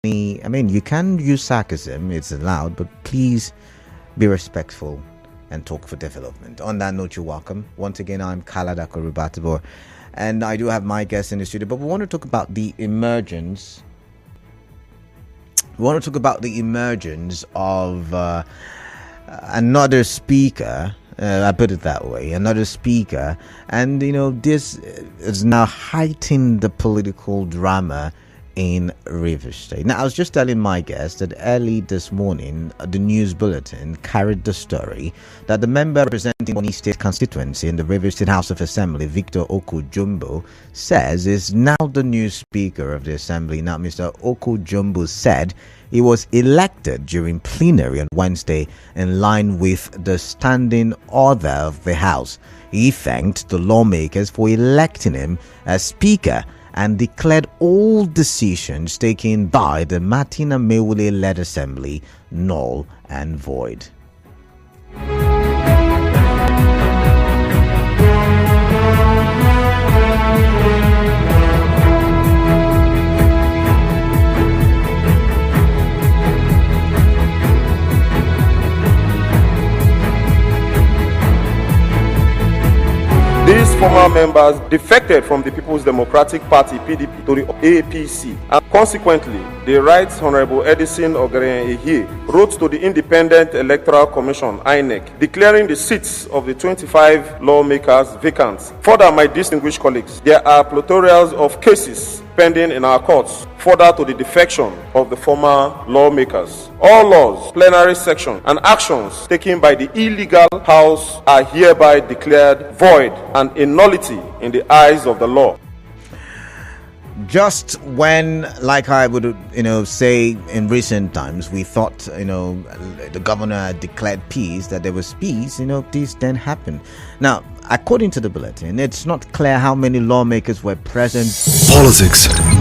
I mean, you can use sarcasm, it's allowed, but please be respectful and talk for development. On that note, you're welcome. Once again, I'm Kalada Korubatibor, and I do have my guests in the studio, but we want to talk about the emergence. We want to talk about the emergence of another speaker. I put it that way, another speaker, and this is now heightening the political drama in Rivers State. Now, I was just telling my guest that early this morning, the news bulletin carried the story that the member representing Bonny State constituency in the Rivers State House of Assembly, Victor Okujumbo, says is now the new speaker of the assembly. Now, Mr. Okujumbo said he was elected during plenary on Wednesday in line with the standing order of the House. He thanked the lawmakers for electing him as speaker and declared all decisions taken by the Martin Amewule-led assembly null and void. These former members defected from the People's Democratic Party (PDP) to the APC, and consequently, the Right Honorable Edison Ogeren-Ehie wrote to the Independent Electoral Commission (INEC) declaring the seats of the 25 lawmakers vacant. Further, my distinguished colleagues, there are plethora of cases pending in our courts further to the defection of the former lawmakers. All laws, plenary session, and actions taken by the illegal House are hereby declared void and a nullity in the eyes of the law. Just when, like I would, say in recent times, we thought, the governor had declared peace, that there was peace, this then happened. Now, according to the bulletin, it's not clear how many lawmakers were present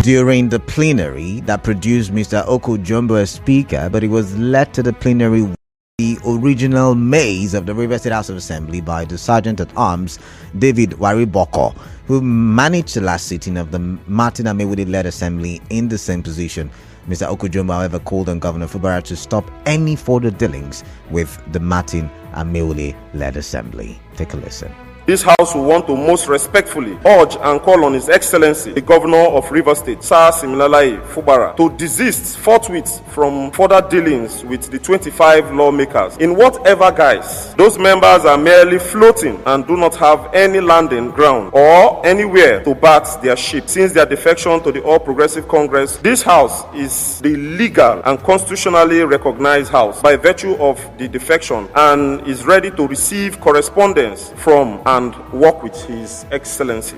during the plenary that produced Mr. Okujumbo as speaker, but he was led to the plenary with the original maze of the Rivers State House of Assembly by the Sergeant-at-Arms David Wariboko, who managed the last sitting of the Martin Amewule-led assembly in the same position. Mr. Okujumbo, however, called on Governor Fubara to stop any further dealings with the Martin Amewule-led assembly. Take a listen. This House will want to most respectfully urge and call on His Excellency, the Governor of Rivers State, Sir Siminalayi Fubara, to desist forthwith from further dealings with the 25 lawmakers in whatever guise. Those members are merely floating and do not have any landing ground or anywhere to bat their ship. Since their defection to the All Progressive Congress, this House is the legal and constitutionally recognized House by virtue of the defection and is ready to receive correspondence from and work with His Excellency.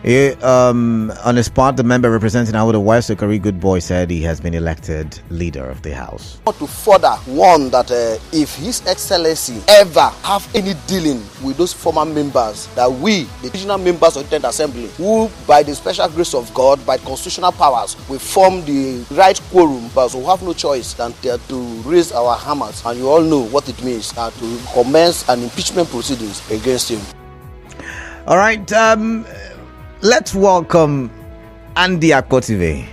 On his part, the member representing Awuda West, Okari Goodboy, said he has been elected leader of the House. To further warn that if His Excellency ever have any dealing with those former members, that we, the regional members of the 10th Assembly, who by the special grace of God, by constitutional powers, we form the right quorum, but we have no choice than to raise our hammers, and you all know what it means, to commence an impeachment proceedings against him. All right, let's welcome Andy Akpotive.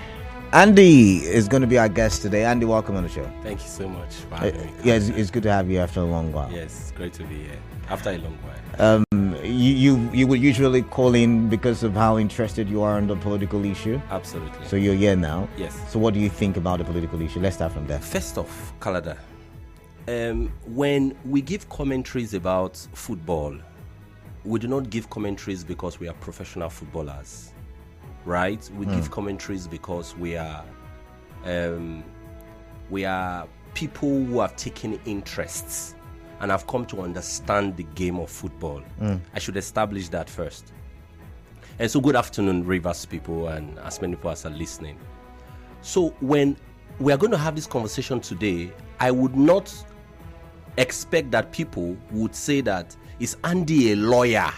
Andy is going to be our guest today. Andy, welcome on the show. Thank you so much for having me. Yeah, it's good to have you after a long while. Yes, it's great to be here after a long while. You would usually call in because of how interested you are on the political issue. Absolutely. So you're here now. Yes. So what do you think about the political issue? Let's start from there. First off, Kalada, when we give commentaries about football, we do not give commentaries because we are professional footballers, right? We give commentaries because we are people who have taken interests and have come to understand the game of football. I should establish that first. And so good afternoon, Rivers people, and as many people as are listening. So when we are going to have this conversation today, I would not expect that people would say that, is Andy a lawyer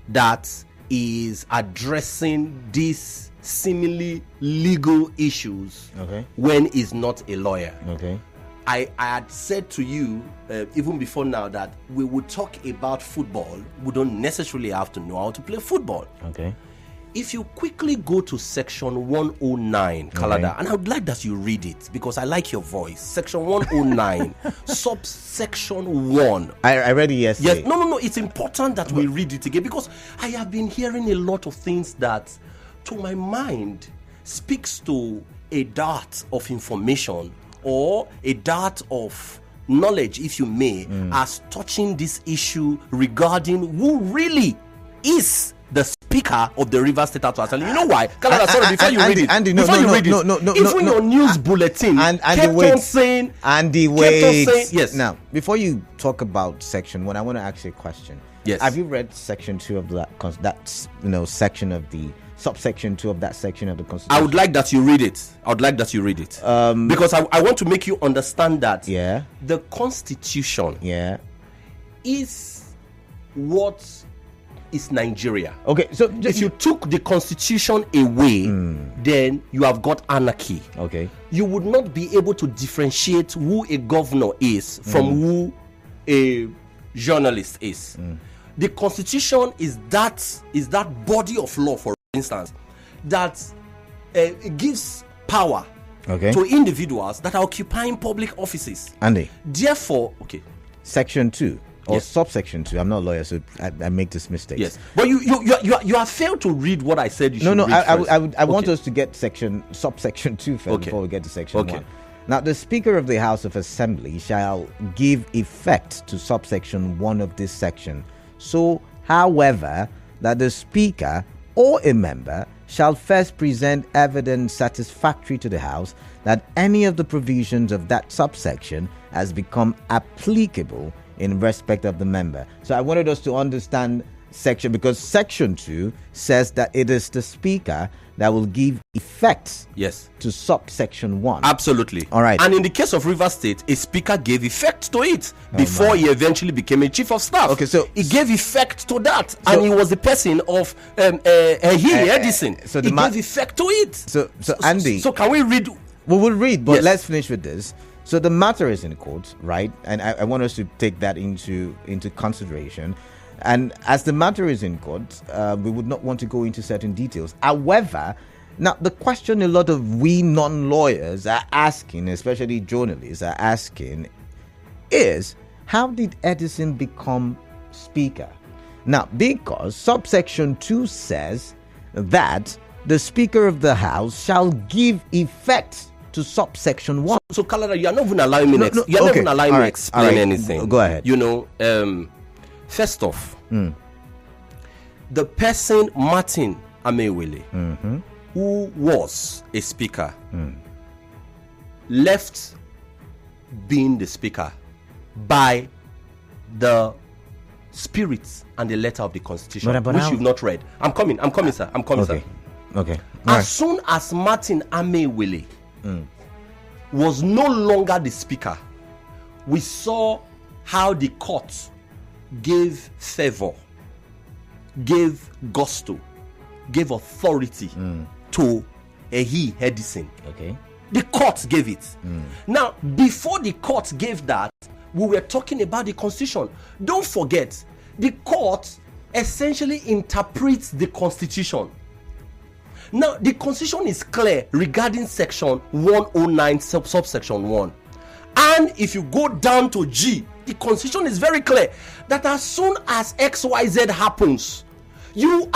that is addressing these seemingly legal issues when he's not a lawyer? Okay. I had said to you even before now that we would talk about football. We don't necessarily have to know how to play football. Okay. if you quickly go to section 109, Kalada, and I would like that you read it because I like your voice. Section 109, subsection 1. I read it yesterday. Yes, no. It's important that we read it again because I have been hearing a lot of things that, to my mind, speaks to a dart of information or a dart of knowledge, if you may, as touching this issue regarding who really is the Speaker of the Rivers State House of Assembly. You know why? Kalada, sorry, before you read it. Andy, Even your news bulletin kept on saying... Andy, wait. Yes. Now, before you talk about section 1, I want to ask you a question. Yes. Have you read section 2 of that section of the... subsection 2 of that section of the Constitution? I would like that you read it. Because I want to make you understand that the Constitution is what is Nigeria. Okay, so if you took the Constitution away, then you have got anarchy. Okay. You would not be able to differentiate who a governor is from who a journalist is. The Constitution is that body of law, for instance, that it gives power to individuals that are occupying public offices. Andy. Therefore, section 2 or subsection 2. I'm not a lawyer, so I make this mistake. Yes, but you have failed to read what I said. I want us to get subsection 2 first before we get to section 1. Now, the Speaker of the House of Assembly shall give effect to subsection 1 of this section. So, however, that the Speaker or a member shall first present evidence satisfactory to the House that any of the provisions of that subsection has become applicable in respect of the member. So I wanted us to understand section, because section 2 says that it is the Speaker that will give effect to subsection 1. Absolutely. All right. And in the case of Rivers State, a Speaker gave effect to it before he eventually became a Chief of Staff. Okay, so he gave effect to that, and he was the person of Edison. So he gave effect to it. So Andy, so can we read? We will read, but let's finish with this. So the matter is in court, right? And I want us to take that into consideration. And as the matter is in court, we would not want to go into certain details. However, now the question a lot of we non-lawyers are asking, especially journalists are asking, is how did Edison become Speaker? Now, because subsection 2 says that the Speaker of the House shall give effect to subsection 1. So Kalada, you are not even allowing me to explain anything. Go ahead. First off, the person Martin Amewele, who was a Speaker, left being the Speaker by the spirit and the letter of the Constitution, which you've not read. I'm coming, sir. Sir. Okay. As soon as Martin Amewele was no longer the Speaker, we saw how the court gave favor, gave gusto, gave authority to Edison. Okay. The court gave it. Now, before the court gave that, we were talking about the Constitution. Don't forget, the court essentially interprets the Constitution. Now, the Constitution is clear regarding section 109 subsection 1. And if you go down to G, the Constitution is very clear that as soon as XYZ happens, you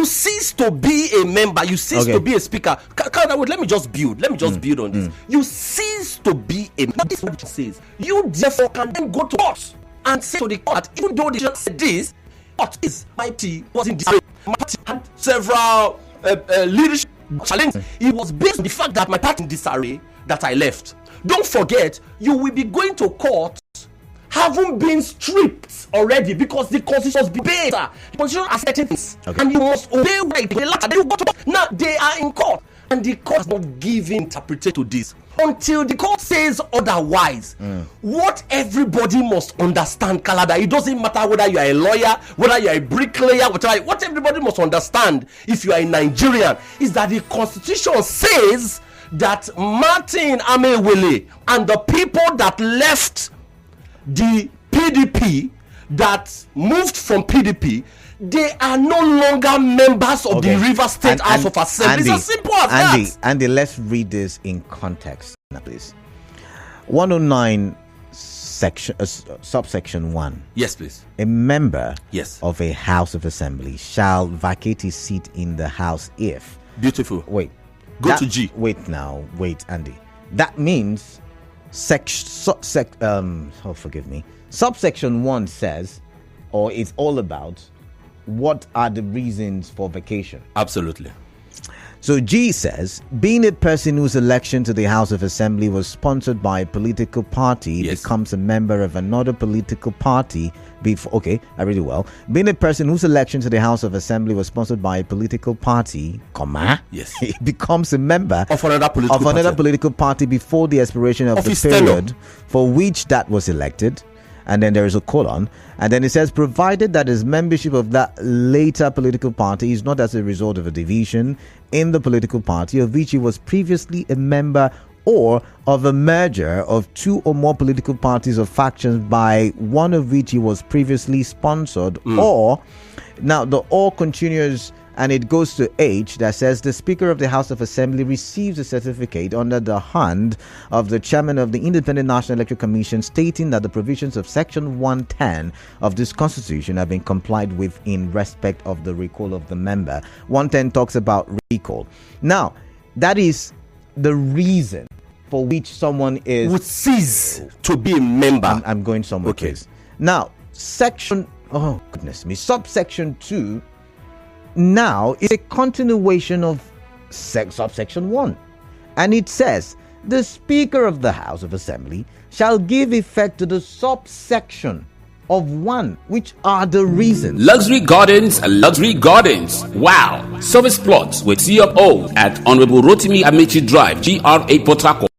cease to be a member, you cease to be a Speaker. Let me just build on this. You cease to be a member. This is what it says. You therefore can then go to court and say to the court, even though they just said this, what is my party was in disarray. My party had several leadership challenges. It was based on the fact that my party in disarray that I left. Don't forget, you will be going to court having been stripped already because the Constitution has been based. The Constitution has certain things, and you must obey right. Now they are in court, and the court has not given interpretation to this until the court says otherwise. What everybody must understand, Kalada, it doesn't matter whether you are a lawyer, whether you are a bricklayer, whatever. What everybody must understand, if you are a Nigerian, is that the Constitution says that Martin Amewele and the people that left the PDP, that moved from PDP, they are no longer members of the River State House of Assembly. It's as simple as that. Andy, let's read this in context now, please. 109 subsection 1. Yes, please. A member of a House of Assembly shall vacate his seat in the House if... Beautiful. Wait. Go to G. Wait, Andy. That means forgive me. Subsection 1 says, or it's all about, what are the reasons for vacation? Absolutely. So G says, being a person whose election to the House of Assembly was sponsored by a political party becomes a member of another political party before... Okay, I read it well. Being a person whose election to the House of Assembly was sponsored by a political party, he becomes a member of another political party before the expiration of the period for which that was elected. And then there is a colon, and then it says, provided that his membership of that later political party is not as a result of a division in the political party of which he was previously a member, or of a merger of two or more political parties or factions by one of which he was previously sponsored, or, now the or continues, and it goes to H, that says the Speaker of the House of Assembly receives a certificate under the hand of the Chairman of the Independent National Electoral Commission stating that the provisions of Section 110 of this Constitution have been complied with in respect of the recall of the member. 110 talks about recall. Now, that is the reason for which someone would cease to be a member. I'm going somewhere. Okay. Now, subsection 2 now is a continuation of subsection 1, and it says the Speaker of the House of Assembly shall give effect to the subsection of 1, which are the reasons. Luxury gardens and luxury gardens. Wow. Service plots with CFO at Honorable Rotimi Amici Drive, GRA Port Harcourt.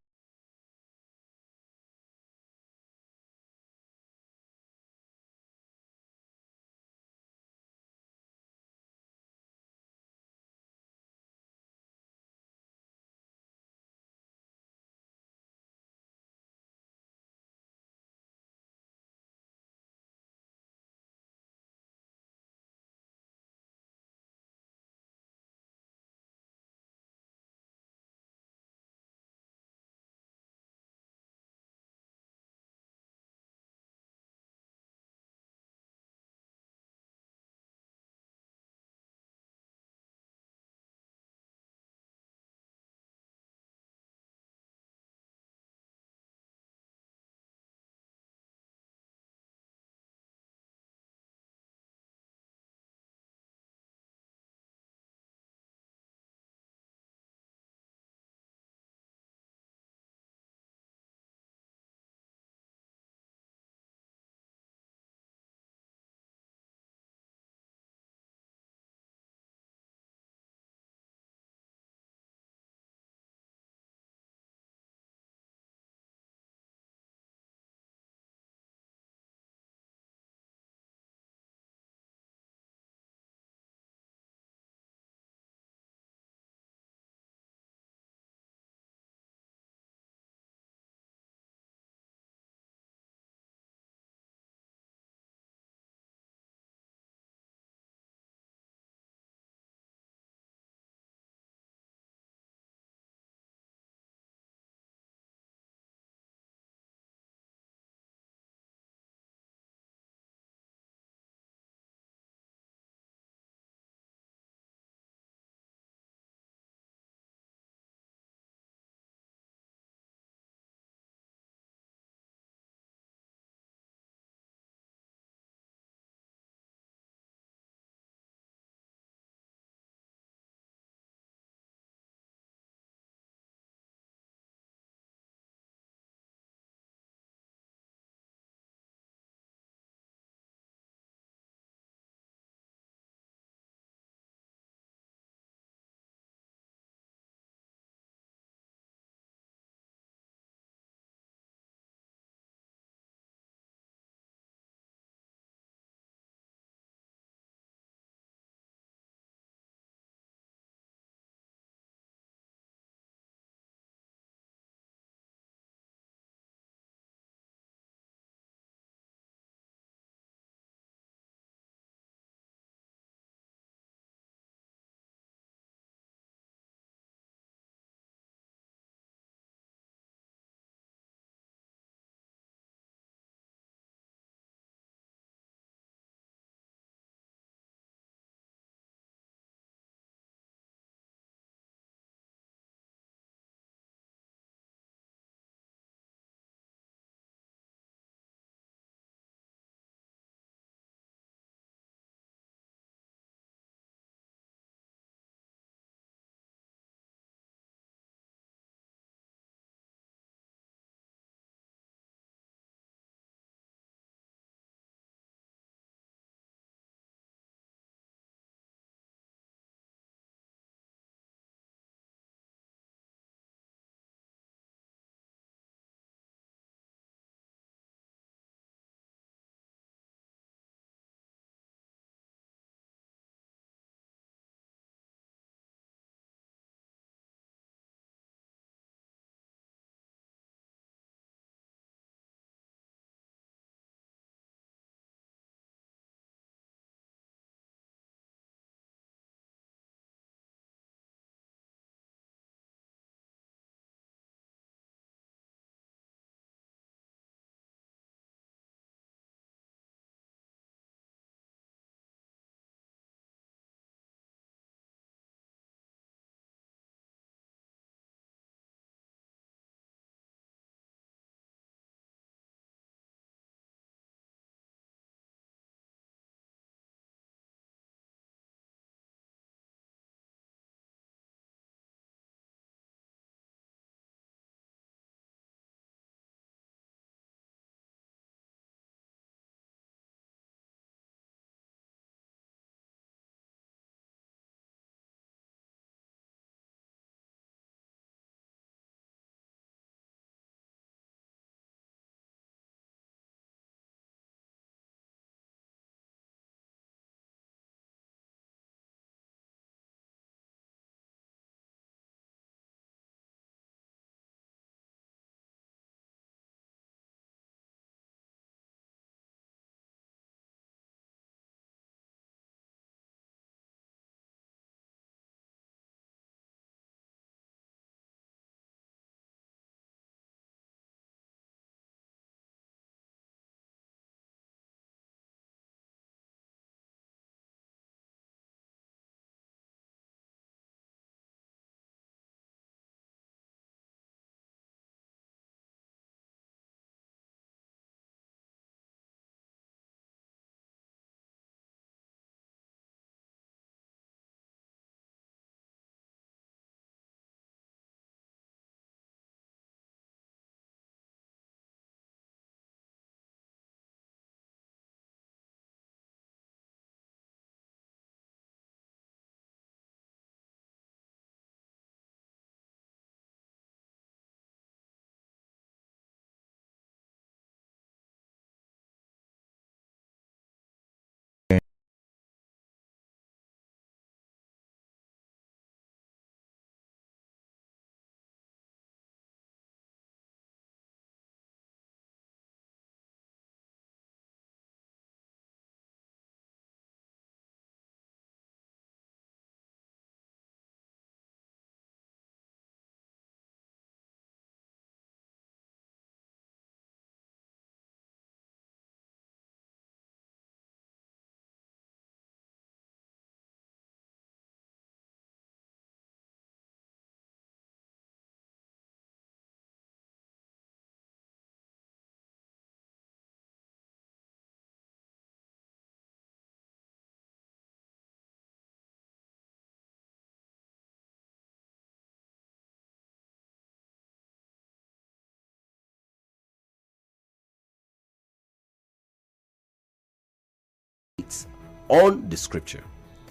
on the scripture,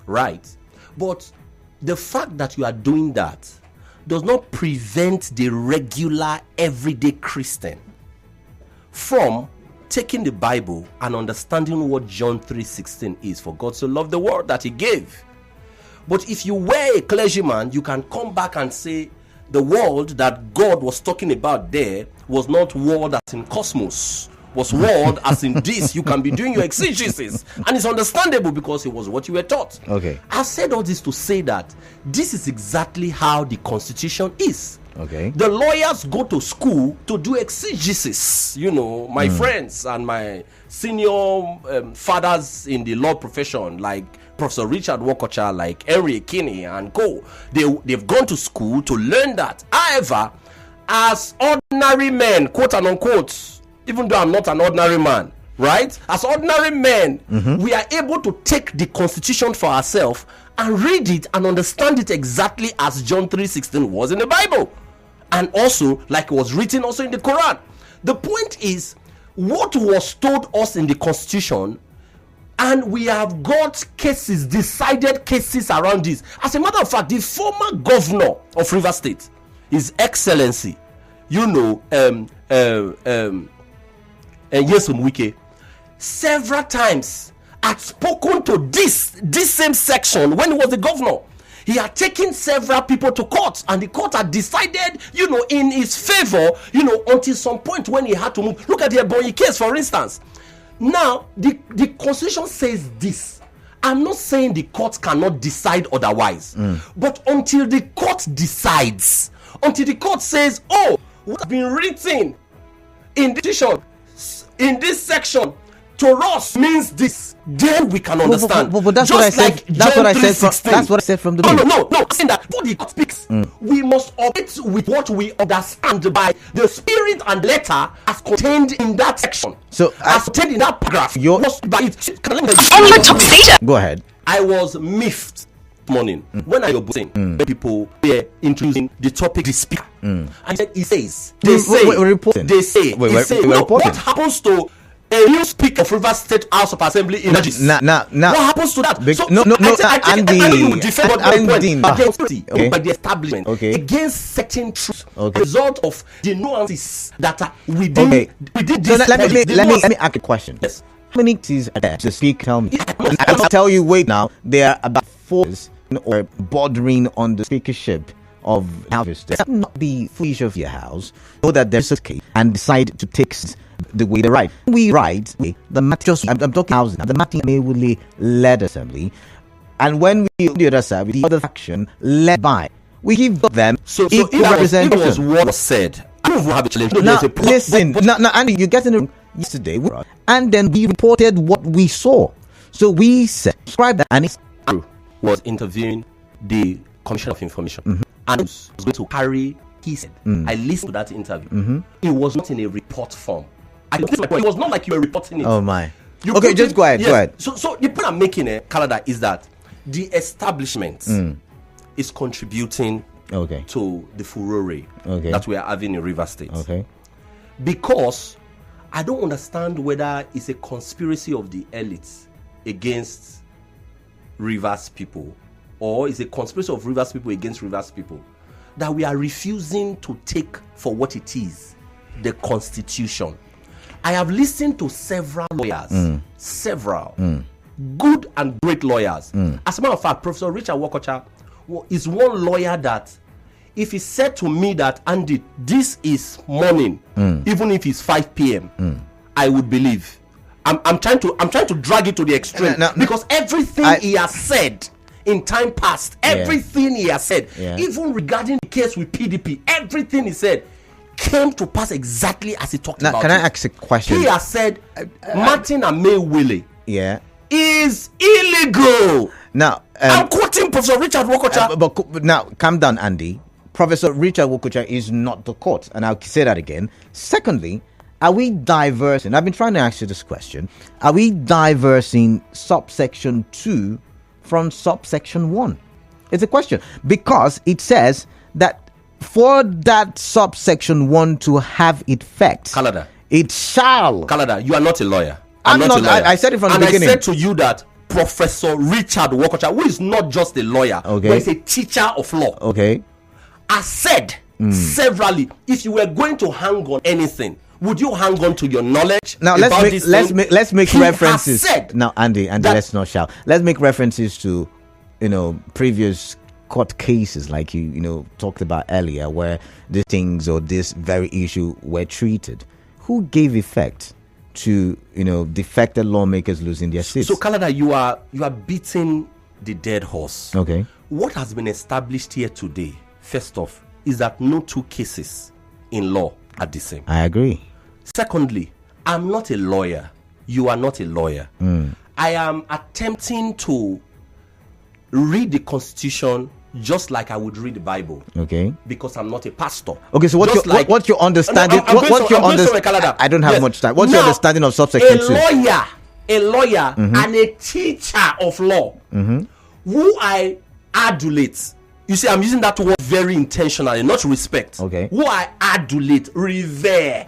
right? But the fact that you are doing that does not prevent the regular everyday Christian from taking the Bible and understanding what John 3:16 is. For God so loved the world that he gave. But if you were a clergyman, you can come back and say the world that God was talking about there was not world as in cosmos, was world as in this. You can be doing your exegesis, and it's understandable because it was what you were taught. Okay. I've said all this to say that this is exactly how the Constitution is. Okay. The lawyers go to school to do exegesis. You know, my friends and my senior fathers in the law profession, like Professor Richard Wokocha, like Henry Kinney and co. They've gone to school to learn that. However, as ordinary men, quote and unquote, even though I'm not an ordinary man, right? As ordinary men, we are able to take the Constitution for ourselves and read it and understand it exactly as John 3:16 was in the Bible. And also, like it was written also in the Quran. The point is, what was told us in the Constitution, and we have got cases, decided cases around this. As a matter of fact, the former governor of Rivers State, His Excellency, Nyesom Wike, several times had spoken to this same section when he was the governor. He had taken several people to court, and the court had decided, in his favor, until some point when he had to move. Look at the Ebonyi case, for instance. Now, the Constitution says this. I'm not saying the court cannot decide otherwise, but until the court decides, until the court says, oh, what has been written in this section to us means this, then we can understand. But that's what I said. That's what I said from the beginning. No. I'm saying that before the court speaks, we must operate with what we understand by the spirit and letter as contained in that section. So as contained in that paragraph. On your top station. Go ahead. I was miffed this morning when I was saying when people were introducing the topic, the speaker, and he says, what happens to a new speaker of Rivers State House of Assembly in Regis? What happens to that? By the establishment against certain truths, result of the nuances that are within. Let me ask a question. Yes. How many cities are there to speak? Tell me. I'll tell you. Wait now. There are about 4 or bordering on the speakership of House. That not be foolish of your house. Know that there's a case and decide to take the way they write. We write I'm talking housing. The Martin May led assembly, and when we on the other side with the other faction led by, we give them equal representation. It was what was said. I don't have a challenge. Now listen. Now, Andy, you get in the room yesterday, and then we reported what we saw. So we said, describe that, and it's was interviewing the Commission of Information, and was going to carry. He said, I listened to that interview. It was not in a report form. It was not like you were reporting it. Oh my. Okay, just go ahead. Yes. Go ahead. So the point I'm making, Canada, is that the establishment is contributing to the furore that we are having in Rivers State. Okay. Because I don't understand whether it's a conspiracy of the elites against Rivers people, or it's a conspiracy of Rivers people against Rivers people, that we are refusing to take for what it is, the Constitution. I have listened to several lawyers, good and great lawyers. As a matter of fact, Professor Richard Wokocha is one lawyer that, if he said to me that, Andy, this is morning, even if it's 5 p.m., I would believe. I'm trying to drag it to the extreme, because everything he has said in time past, everything he has said, even regarding the case with PDP, everything he said came to pass exactly as he talked about. Can I ask a question? He has said Martin and May Willie is illegal. Now I'm quoting Professor Richard Wokocha. But now calm down, Andy. Professor Richard Wokocha is not the court, and I'll say that again. Secondly, are we diversing? I've been trying to ask you this question. Are we diversing subsection 2 from subsection 1? It's a question, because it says that for that subsection 1 to have effect, Kalada, it shall. Kalada, you are not a lawyer. I'm not a lawyer. I said it from the beginning. beginning. And I said to you that Professor Richard Wokocha, who is not just a lawyer, but is a teacher of law. Okay. I said severally, if you were going to hang on anything, would you hang on to your knowledge? Now let's make references. Now, Andy, let's not shout. Let's make references to, previous court cases like you talked about earlier, where these things or this very issue were treated. Who gave effect to defected lawmakers losing their seats? So, Kalada, you are beating the dead horse. Okay. What has been established here today, first off, is that no two cases in law are the same. I agree. Secondly, I'm not a lawyer. You are not a lawyer. I am attempting to read the Constitution just like I would read the Bible. Okay. Because I'm not a pastor. Okay, so what's your understanding? I don't have much time. What's your understanding of subsection 2? A lawyer and a teacher of law who I adulate. You see, I'm using that word very intentionally, not respect. Okay. Who I adulate, revere,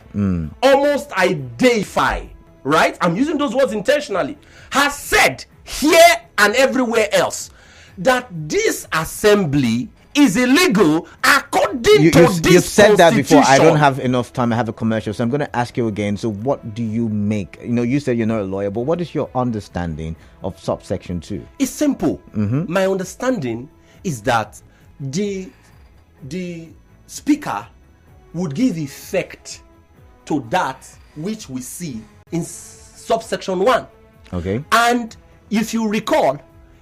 almost I deify, right? I'm using those words intentionally. Has said here and everywhere else that this assembly is illegal according to this You've said that before. I don't Constitution. have enough time. I have a commercial, so I'm going to ask you again. So what do you make? You said you're not a lawyer, but what is your understanding of subsection 2? It's simple. My understanding is that the speaker would give effect to that which we see in subsection 1. Okay. And if you recall,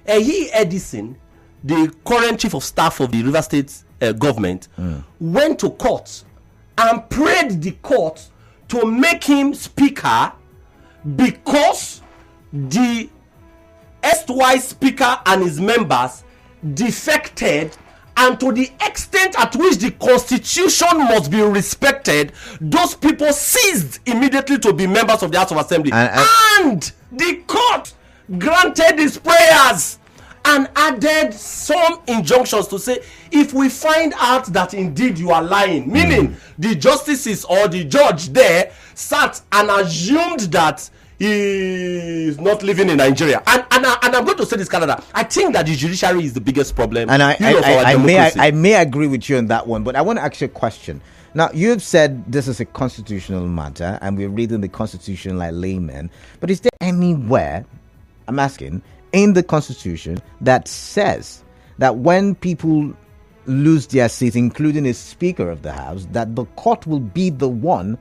Ehi Edison, the current chief of staff of the River State government, went to court and prayed the court to make him speaker because the erstwhile speaker and his members defected, and to the extent at which the Constitution must be respected, those people ceased immediately to be members of the House of Assembly. And the court granted his prayers and added some injunctions to say, if we find out that indeed you are lying, meaning the justices or the judge there sat and assumed that he is not living in Nigeria. And I'm going to say this, Canada. I think that the judiciary is the biggest problem. And I may agree with you on that one, but I want to ask you a question. Now, you've said this is a constitutional matter, and we're reading the Constitution like laymen. But is there anywhere, I'm asking, in the Constitution that says that when people lose their seat, including a Speaker of the House, that the court will be the one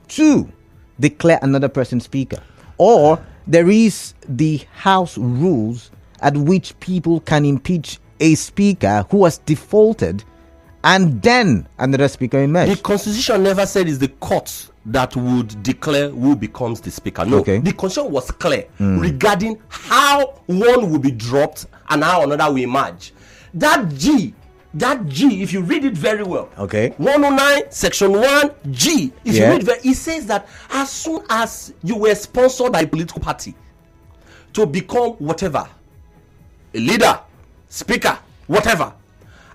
to declare another person Speaker? Or there is the House rules at which people can impeach a Speaker who has defaulted and then another Speaker emerged? The Constitution never said it's the court that would declare who becomes the Speaker. No, the Constitution was clear regarding how one will be dropped and how another will emerge. That G, if you read it very well, 109 section 1G, if you read it, it says that as soon as you were sponsored by a political party to become whatever, a leader, speaker, whatever,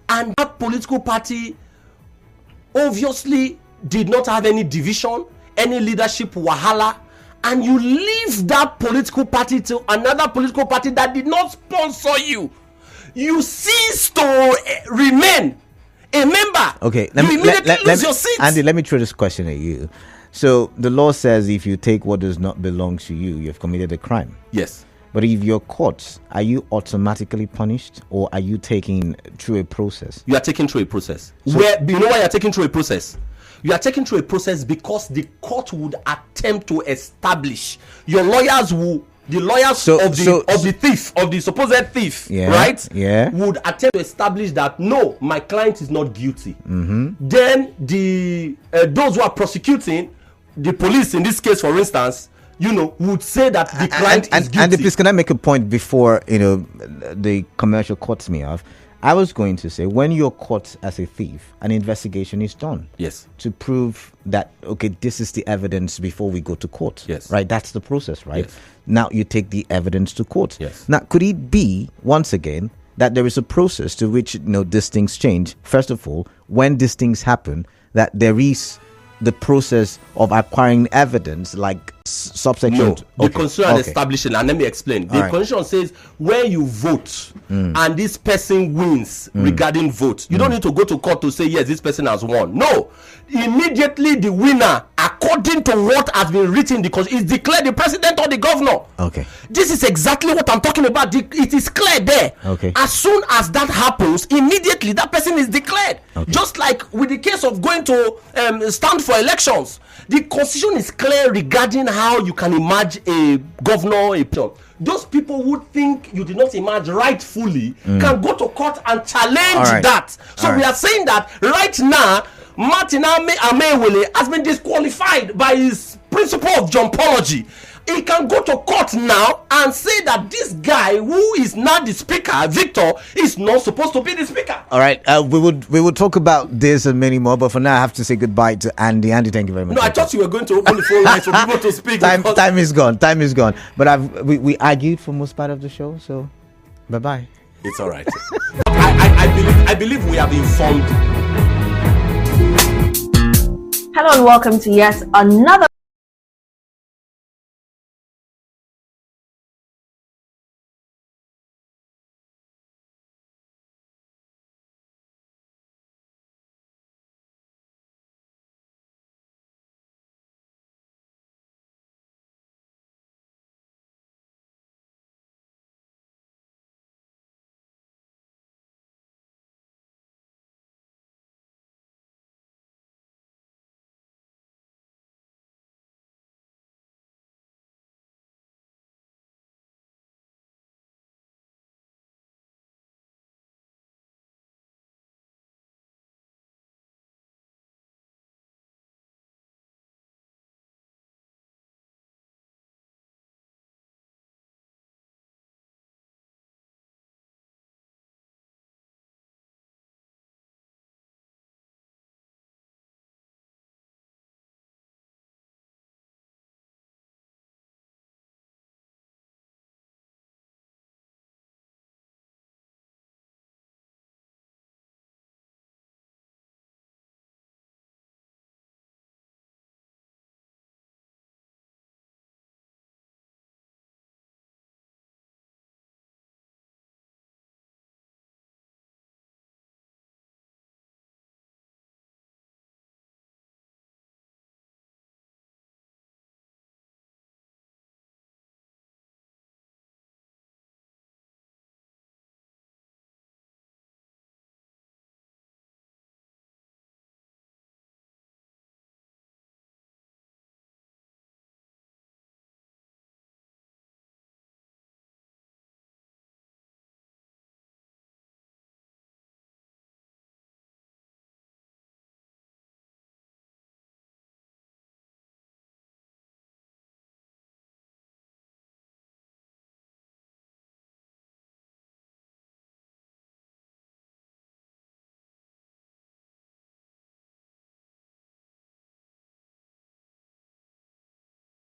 and that political party obviously did not have any division, any leadership wahala, and you leave that political party to another political party that did not sponsor you, you cease to remain a member. Okay, you immediately lose your seat. Andy, let me throw this question at you. So the law says if you take what does not belong to you, you've committed a crime. Yes. But if you're caught, are you automatically punished, or are you taken through a process? You are taken through a process. You know why you are taken through a process? You are taken through a process because the court would attempt to establish. Your lawyers will, the lawyers of the thief, of the supposed thief, right? Yeah. Would attempt to establish that no, my client is not guilty. Then the those who are prosecuting, the police in this case, for instance, would say that the client is guilty. And please, can I make a point before the commercial cuts me off? I was going to say, when you're caught as a thief, an investigation is done. Yes. To prove that, this is the evidence before we go to court. Yes. Right? That's the process, right? Yes. Now you take the evidence to court. Yes. Now, could it be, once again, that there is a process to which, these things change? First of all, when these things happen, that there is, the process of acquiring evidence, like subsection? No, the constitution establishing, and let me explain. The constitution says when you vote and this person wins regarding vote, you don't need to go to court to say yes, this person has won. No, immediately the winner, according to what has been written in the constitution, is declared the president or the governor. Okay, this is exactly what I'm talking about. It is clear there. Okay, as soon as that happens, immediately that person is declared. Okay. Just like with the case of going to stand for elections, the constitution is clear regarding how you can emerge a governor, those people who think you did not emerge rightfully can go to court and challenge that. So we are saying that right now, Martin Amewele has been disqualified by his principle of jumpology. He can go to court now and say that this guy who is now the speaker, Victor, is not supposed to be the speaker. All right, we would talk about this and many more, but for now I have to say goodbye to Andy. Andy, thank you very much. No, I thought you were going to open the phone lines for people to speak. Time is gone. But we argued for most part of the show, so bye. It's all right. I believe we have informed. Hello and welcome to yet another